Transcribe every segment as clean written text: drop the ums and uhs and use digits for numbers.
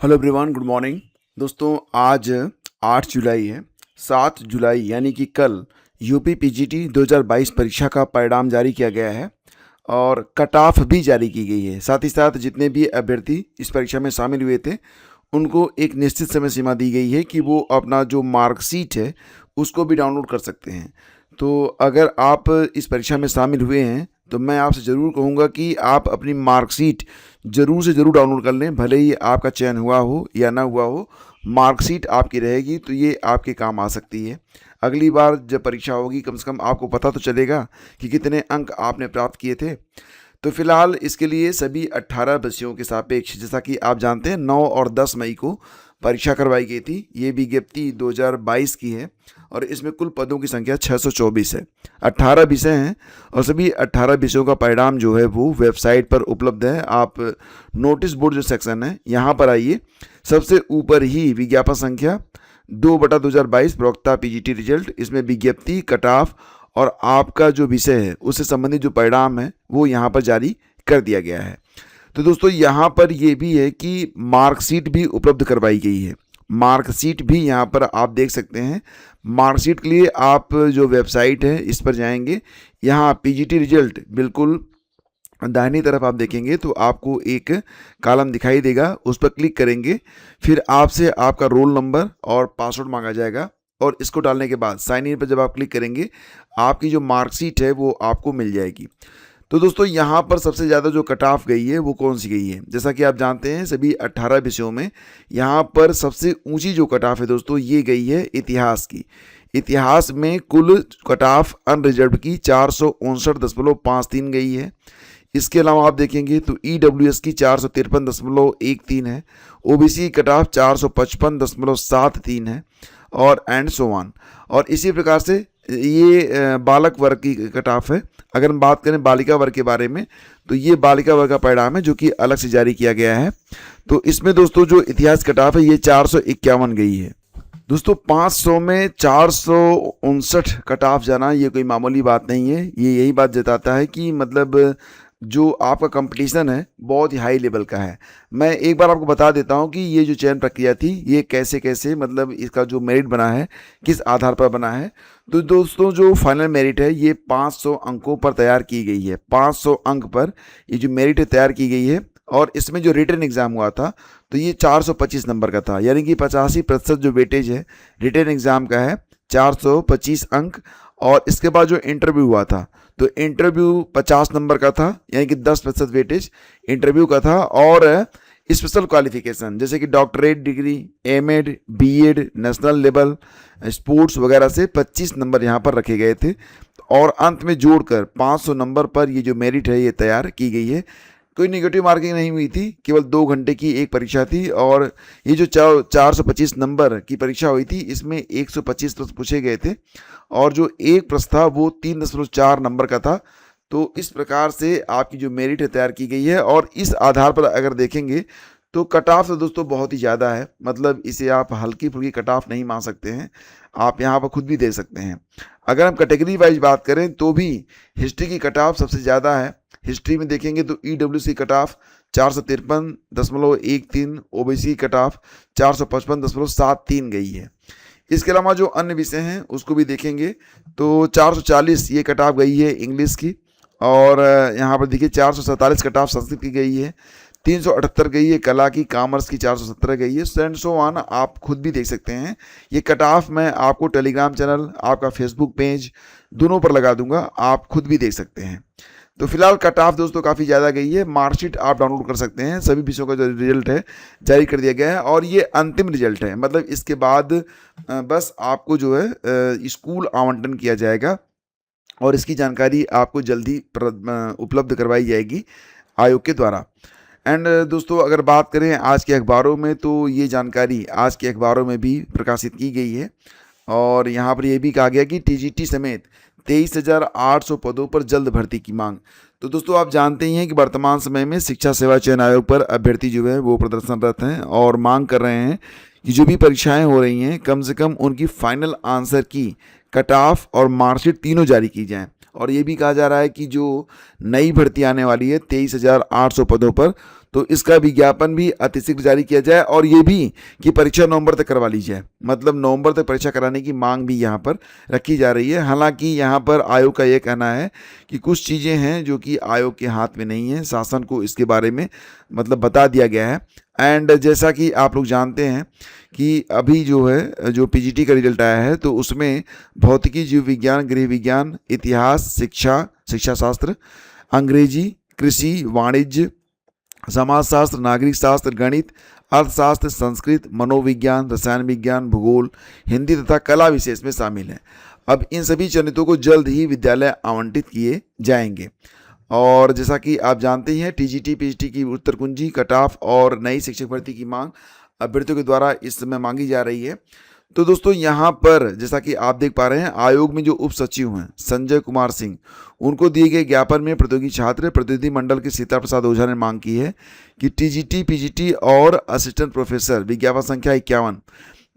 Hello everyone, good morning. दोस्तों, आज 8 जुलाई है। 7 जुलाई यानी कि कल यूपी पीजीटी 2022 परीक्षा का परिणाम जारी किया गया है और कट ऑफ भी जारी की गई है। साथ ही साथ जितने भी अभ्यर्थी इस परीक्षा में शामिल हुए थे उनको एक निश्चित समय सीमा दी गई है कि वो अपना जो मार्कशीट है उसको भी डाउनलोड कर सकते हैं। तो अगर आप इस परीक्षा में शामिल हुए हैं तो मैं आपसे ज़रूर कहूँगा कि आप अपनी मार्कशीट ज़रूर से ज़रूर डाउनलोड कर लें। भले ही आपका चयन हुआ हो या ना हुआ हो, मार्कशीट आपकी रहेगी तो ये आपके काम आ सकती है। अगली बार जब परीक्षा होगी कम से कम आपको पता तो चलेगा कि कितने अंक आपने प्राप्त किए थे। तो फिलहाल इसके लिए सभी 18 विषयों के सापेक्ष, जैसा कि आप जानते हैं, 9 और 10 मई को परीक्षा करवाई गई थी। ये विज्ञप्ति 2022 की है और इसमें कुल पदों की संख्या 624 है। 18 विषय हैं और सभी 18 विषयों का परिणाम जो है वो वेबसाइट पर उपलब्ध है। आप नोटिस बोर्ड जो सेक्शन है यहाँ पर आइए, सबसे ऊपर ही विज्ञापन संख्या 2/2022 प्रवक्ता पीजीटी रिजल्ट, इसमें विज्ञप्ति, कट ऑफ और आपका जो विषय है उससे संबंधित जो परिणाम है वो यहाँ पर जारी कर दिया गया है। तो दोस्तों, यहाँ पर ये भी है कि मार्कशीट भी उपलब्ध करवाई गई है। मार्कशीट भी यहाँ पर आप देख सकते हैं। मार्कशीट के लिए आप जो वेबसाइट है इस पर जाएंगे, यहाँ पीजीटी रिजल्ट बिल्कुल दाहिनी तरफ आप देखेंगे तो आपको एक कॉलम दिखाई देगा, उस पर क्लिक करेंगे। फिर आपसे आपका रोल नंबर और पासवर्ड मांगा जाएगा और इसको डालने के बाद साइन इन पर जब आप क्लिक करेंगे आपकी जो मार्कशीट है वो आपको मिल जाएगी। तो दोस्तों, यहाँ पर सबसे ज़्यादा जो कट ऑफ गई है वो कौन सी गई है? जैसा कि आप जानते हैं सभी 18 विषयों में यहाँ पर सबसे ऊंची जो कट ऑफ है दोस्तों ये गई है इतिहास की। इतिहास में कुल कट ऑफ अनरिजर्व की 459.53 गई है। इसके अलावा आप देखेंगे तो ईडब्ल्यूएस की 453.13 है, ओबीसी कट ऑफ 455.73 है और एंड सो ऑन। और इसी प्रकार से ये बालक वर्ग की कट ऑफ है। अगर हम बात करें बालिका वर्ग के बारे में तो ये बालिका वर्ग का परिणाम है जो कि अलग से जारी किया गया है। तो इसमें दोस्तों जो इतिहास कट ऑफ है ये 451 गई है। दोस्तों, 500 में 459 कट ऑफ जाना ये कोई मामूली बात नहीं है। ये यही बात जताता है कि मतलब जो आपका कंपटीशन है बहुत ही हाई लेवल का है। मैं एक बार आपको बता देता हूं कि ये जो चयन प्रक्रिया थी ये कैसे कैसे, मतलब इसका जो मेरिट बना है किस आधार पर बना है। तो दोस्तों, जो फाइनल मेरिट है ये 500 अंकों पर तैयार की गई है। 500 अंक पर ये जो मेरिट है तैयार की गई है और इसमें जो रिटन एग्ज़ाम हुआ था तो ये 425 नंबर का था, यानी कि 85% जो वेटेज है रिटन एग्ज़ाम का है, 425 अंक। और इसके बाद जो इंटरव्यू हुआ था तो इंटरव्यू 50 नंबर का था, यानी कि 10% वेटेज इंटरव्यू का था। और स्पेशल क्वालिफिकेशन जैसे कि doctorate degree, MEd, BEd, national level, sports वगैरह से 25 नंबर यहाँ पर रखे गए थे और अंत में जोड़कर 500 नंबर पर ये जो मेरिट है ये तैयार की गई है। कोई नेगेटिव मार्किंग नहीं हुई थी, केवल 2 घंटे की एक परीक्षा थी। और ये जो 425 नंबर की परीक्षा हुई थी इसमें 125 प्रश्न पूछे गए थे और जो एक प्रश्न था वो 3.4 नंबर का था। तो इस प्रकार से आपकी जो मेरिट है तैयार की गई है और इस आधार पर अगर देखेंगे तो कट ऑफ तो दोस्तों बहुत ही ज़्यादा है। मतलब इसे आप हल्की फुल्की कट ऑफ नहीं मान सकते हैं, आप यहाँ पर खुद भी देख सकते हैं। अगर हम कैटेगरी वाइज बात करें तो भी हिस्ट्री की कट ऑफ सबसे ज़्यादा है। हिस्ट्री में देखेंगे तो EWS cut off 453.13, OBC cut off 455.73 गई है। इसके अलावा जो अन्य विषय हैं उसको भी देखेंगे तो 440 ये कट ऑफ गई है इंग्लिश की। और यहाँ पर देखिए 447 कट ऑफ संस्कृत की गई है, 378 गई है कला की, कॉमर्स की 417 गई है, एंड सो ऑन। आप खुद भी देख सकते हैं। ये कट ऑफ मैं आपको टेलीग्राम चैनल, आपका फेसबुक पेज दोनों पर लगा दूंगा, आप खुद भी देख सकते हैं। तो फिलहाल कट ऑफ दोस्तों काफ़ी ज़्यादा गई है। मार्कशीट आप डाउनलोड कर सकते हैं। सभी विषयों का जो रिजल्ट है जारी कर दिया गया है और ये अंतिम रिजल्ट है। मतलब इसके बाद बस आपको जो है स्कूल आवंटन किया जाएगा और इसकी जानकारी आपको जल्दी उपलब्ध करवाई जाएगी आयोग के द्वारा। एंड दोस्तों, अगर बात करें आज के अखबारों में तो ये जानकारी आज के अखबारों में भी प्रकाशित की गई है और यहाँ पर यह भी कहा गया कि टीजीटी समेत 23,800 पदों पर जल्द भर्ती की मांग। तो दोस्तों, आप जानते ही हैं कि वर्तमान समय में शिक्षा सेवा चयन आयोग पर अभ्यर्थी जो है वो प्रदर्शनरत हैं और मांग कर रहे हैं कि जो भी परीक्षाएं हो रही हैं कम से कम उनकी फाइनल आंसर की कट ऑफ और मार्कशीट तीनों जारी की जाएं। और ये भी कहा जा रहा है कि जो नई भर्ती आने वाली है 23,800 पदों पर, तो इसका विज्ञापन भी अतिशीघ्र जारी किया जाए और ये भी कि परीक्षा नवंबर तक करवा ली जाए, मतलब नवंबर तक परीक्षा कराने की मांग भी यहाँ पर रखी जा रही है। हालांकि यहाँ पर आयोग का ये कहना है कि कुछ चीज़ें हैं जो कि आयोग के हाथ में नहीं है, शासन को इसके बारे में मतलब बता दिया गया है। एंड जैसा कि आप लोग जानते हैं कि अभी जो है जो पीजीटी का रिजल्ट आया है तो उसमें भौतिकी, जीव विज्ञान, गृह विज्ञान, इतिहास, शिक्षा शास्त्र, अंग्रेजी, कृषि, वाणिज्य, समाजशास्त्र, नागरिक शास्त्र, गणित, अर्थशास्त्र, संस्कृत, मनोविज्ञान, रसायन विज्ञान, भूगोल, हिंदी तथा कला विशेष में शामिल हैं। अब इन सभी चयनितों को जल्द ही विद्यालय आवंटित किए जाएंगे। और जैसा कि आप जानते ही हैं, टीजीटी पीजीटी की उत्तर कुंजी, कट ऑफ और नई शिक्षक भर्ती की मांग अभ्यर्थियों के द्वारा इस समय मांगी जा रही है। तो दोस्तों यहाँ पर जैसा कि आप देख पा रहे हैं, आयोग में जो उप सचिव हैं संजय कुमार सिंह, उनको दिए गए ज्ञापन में प्रतियोगी छात्र प्रतिनिधि मंडल के सीता प्रसाद ओझा ने मांग की है कि टीजीटी पीजीटी और असिस्टेंट प्रोफेसर विज्ञापन संख्या 51,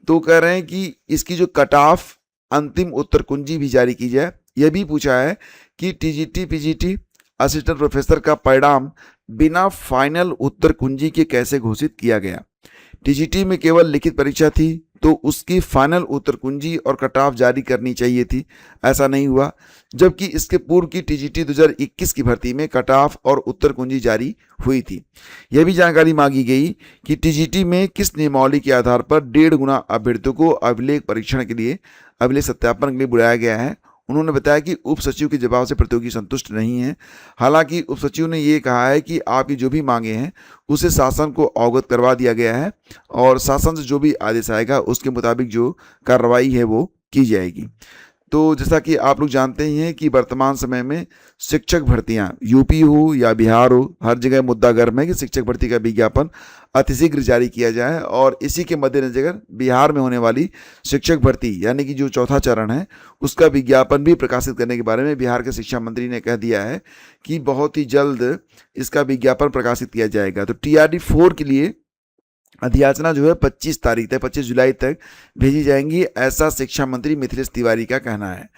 तो कह रहे हैं कि इसकी जो कट ऑफ अंतिम उत्तर कुंजी भी जारी की जाए। यह भी पूछा है कि टीजीटी पीजीटी असिस्टेंट प्रोफेसर का परिणाम बिना फाइनल उत्तर कुंजी के कैसे घोषित किया गया। टीजीटी में केवल लिखित परीक्षा थी तो उसकी फाइनल उत्तर कुंजी और कट ऑफ जारी करनी चाहिए थी, ऐसा नहीं हुआ। जबकि इसके पूर्व की टीजीटी 2021 की भर्ती में कट ऑफ और उत्तर कुंजी जारी हुई थी। यह भी जानकारी मांगी गई कि टीजीटी में किस नियमावली के आधार पर 1.5 गुना अभ्यर्थियों को अभिलेख परीक्षण के लिए, अभिलेख सत्यापन के लिए बुलाया गया है। उन्होंने बताया कि उप सचिव के जवाब से प्रतियोगी संतुष्ट नहीं है। हालांकि उप सचिव ने ये कहा है कि आपकी जो भी मांगे हैं उसे शासन को अवगत करवा दिया गया है और शासन से जो भी आदेश आएगा उसके मुताबिक जो कार्रवाई है वो की जाएगी। तो जैसा कि आप लोग जानते ही हैं कि वर्तमान समय में शिक्षक भर्तियां यूपी हो या बिहार हो, हर जगह मुद्दा गर्म है कि शिक्षक भर्ती का विज्ञापन अतिशीघ्र जारी किया जाए। और इसी के मद्देनजर बिहार में होने वाली शिक्षक भर्ती यानी कि जो चौथा चरण है उसका विज्ञापन भी प्रकाशित करने के बारे में बिहार के शिक्षा मंत्री ने कह दिया है कि बहुत ही जल्द इसका विज्ञापन प्रकाशित किया जाएगा। तो TRD 4 के लिए अधियाचना जो है 25 तारीख तक, 25 जुलाई तक भेजी जाएंगी, ऐसा शिक्षा मंत्री मिथिलेश तिवारी का कहना है।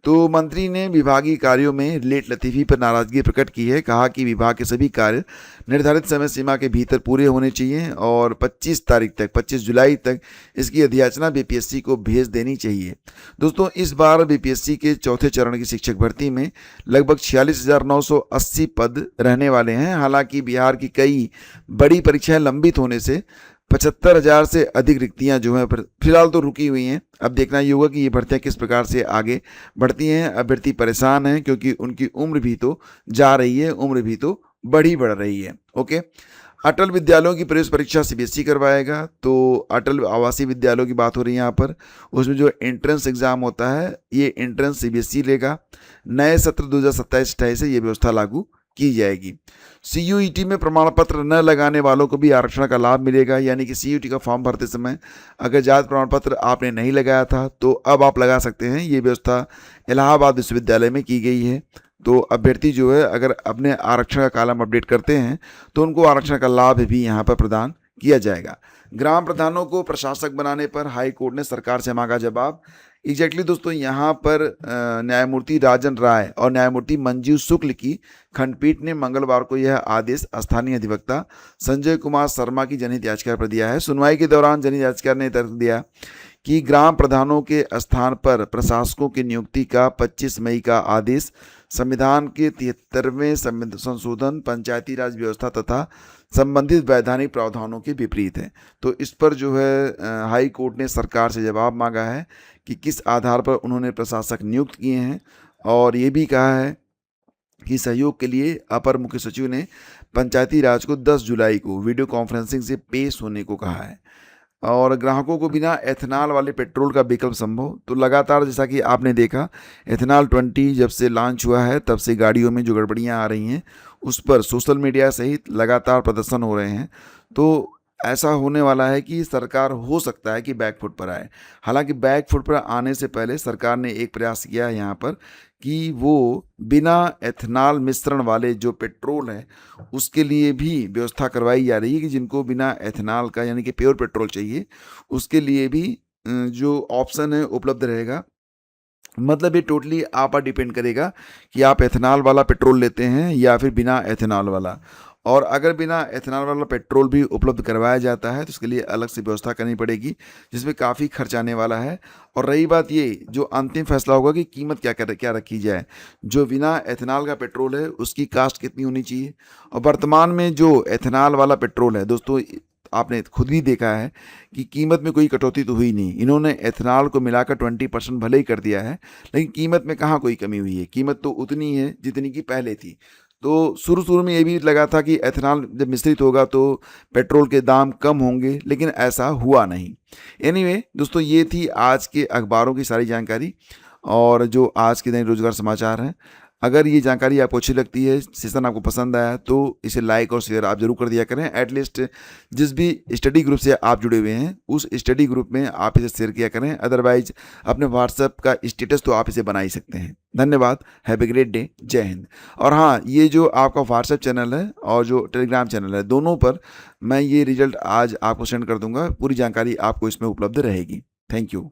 तो मंत्री ने विभागीय कार्यों में लेट लतीफी पर नाराजगी प्रकट की है। कहा कि विभाग के सभी कार्य निर्धारित समय सीमा के भीतर पूरे होने चाहिए और 25 तारीख तक, 25 जुलाई तक इसकी अधियाचना बीपीएससी को भेज देनी चाहिए। दोस्तों इस बार बीपीएससी के चौथे चरण की शिक्षक भर्ती में लगभग 46,980 पद रहने वाले हैं। हालांकि बिहार की कई बड़ी परीक्षाएं लंबित होने से 75,000 से अधिक रिक्तियां जो हैं फिलहाल तो रुकी हुई हैं। अब देखना ये होगा कि ये भर्तियां किस प्रकार से आगे बढ़ती हैं। अभ्यर्थी परेशान हैं क्योंकि उनकी उम्र भी तो जा रही है, उम्र भी तो बढ़ रही है। ओके, अटल विद्यालयों की प्रवेश परीक्षा सीबीएसई करवाएगा। तो अटल आवासीय विद्यालयों की बात हो रही है यहाँ पर, उसमें जो एंट्रेंस एग्जाम होता है ये एंट्रेंस सीबीएसई लेगा। नए सत्र 2027-28 से ये व्यवस्था लागू की जाएगी। CUET में प्रमाण पत्र न लगाने वालों को भी आरक्षण का लाभ मिलेगा, यानी कि CUET का फॉर्म भरते समय अगर जाति प्रमाण पत्र आपने नहीं लगाया था तो अब आप लगा सकते हैं। ये व्यवस्था इलाहाबाद विश्वविद्यालय में की गई है। तो अभ्यर्थी जो है अगर अपने आरक्षण का कॉलम अपडेट करते हैं तो उनको आरक्षण का लाभ भी यहाँ पर प्रदान किया जाएगा। ग्राम प्रधानों को प्रशासक बनाने पर हाई कोर्ट ने सरकार से मांगा जवाब। एग्जैक्टली दोस्तों यहाँ पर न्यायमूर्ति राजन राय और न्यायमूर्ति मंजीव शुक्ल की खंडपीठ ने मंगलवार को यह आदेश स्थानीय अधिवक्ता संजय कुमार शर्मा की जनहित याचिका पर दिया है। सुनवाई के दौरान जनहित याचिका ने तर्क दिया कि ग्राम प्रधानों के स्थान पर प्रशासकों की नियुक्ति का 25 मई का आदेश संविधान के 73वें संशोधन, पंचायती राज व्यवस्था तथा संबंधित वैधानिक प्रावधानों के विपरीत है। तो इस पर जो है हाई कोर्ट ने सरकार से जवाब मांगा है कि किस आधार पर उन्होंने प्रशासक नियुक्त किए हैं। और ये भी कहा है कि सहयोग के लिए अपर मुख्य सचिव ने पंचायती राज को 10 जुलाई को वीडियो कॉन्फ्रेंसिंग से पेश होने को कहा है। और ग्राहकों को बिना एथेनॉल वाले पेट्रोल का विकल्प संभव। तो लगातार जैसा कि आपने देखा एथेनॉल 20 जब से लॉन्च हुआ है तब से गाड़ियों में जो गड़बड़ियां आ रही हैं उस पर सोशल मीडिया सहित लगातार प्रदर्शन हो रहे हैं। तो ऐसा होने वाला है कि सरकार हो सकता है कि बैकफुट पर आए। हालांकि बैकफुट पर आने से पहले सरकार ने एक प्रयास किया है यहाँ पर कि वो बिना एथेनॉल मिश्रण वाले जो पेट्रोल है उसके लिए भी व्यवस्था करवाई जा रही है कि जिनको बिना एथेनॉल का यानी कि प्योर पेट्रोल चाहिए उसके लिए भी जो ऑप्शन है उपलब्ध रहेगा। मतलब ये टोटली आप पर डिपेंड करेगा कि आप एथेनॉल वाला पेट्रोल लेते हैं या फिर बिना एथेनॉल वाला। और अगर बिना एथेनॉल वाला पेट्रोल भी उपलब्ध करवाया जाता है तो उसके लिए अलग से व्यवस्था करनी पड़ेगी, जिसमें काफ़ी खर्च आने वाला है। और रही बात ये, जो अंतिम फैसला होगा कि कीमत क्या रखी जाए, जो बिना एथेनॉल का पेट्रोल है उसकी कास्ट कितनी होनी चाहिए। और वर्तमान में जो एथेनॉल वाला पेट्रोल है दोस्तों, आपने खुद भी देखा है कि कीमत में कोई कटौती तो हुई नहीं। इन्होंने एथेनॉल को मिलाकर 20% भले ही कर दिया है, लेकिन कीमत में कहाँ कोई कमी हुई है। कीमत तो उतनी है जितनी की पहले थी। तो शुरू में ये भी लगा था कि एथेनॉल जब मिश्रित होगा तो पेट्रोल के दाम कम होंगे, लेकिन ऐसा हुआ नहीं। एनीवे दोस्तों, ये थी आज के अखबारों की सारी जानकारी और जो आज के दैनिक रोजगार समाचार हैं। अगर ये जानकारी आपको अच्छी लगती है, सेशन आपको पसंद आया, तो इसे लाइक और शेयर आप जरूर कर दिया करें। एटलीस्ट जिस भी स्टडी ग्रुप से आप जुड़े हुए हैं उस स्टडी ग्रुप में आप इसे शेयर किया करें। अदरवाइज अपने व्हाट्सएप का स्टेटस तो आप इसे बना ही सकते हैं। धन्यवाद। Have a great day. जय हिंद। और हाँ, ये जो आपका व्हाट्सएप चैनल है और जो टेलीग्राम चैनल है, दोनों पर मैं ये रिजल्ट आज आपको सेंड कर दूंगा। पूरी जानकारी आपको इसमें उपलब्ध रहेगी। Thank you.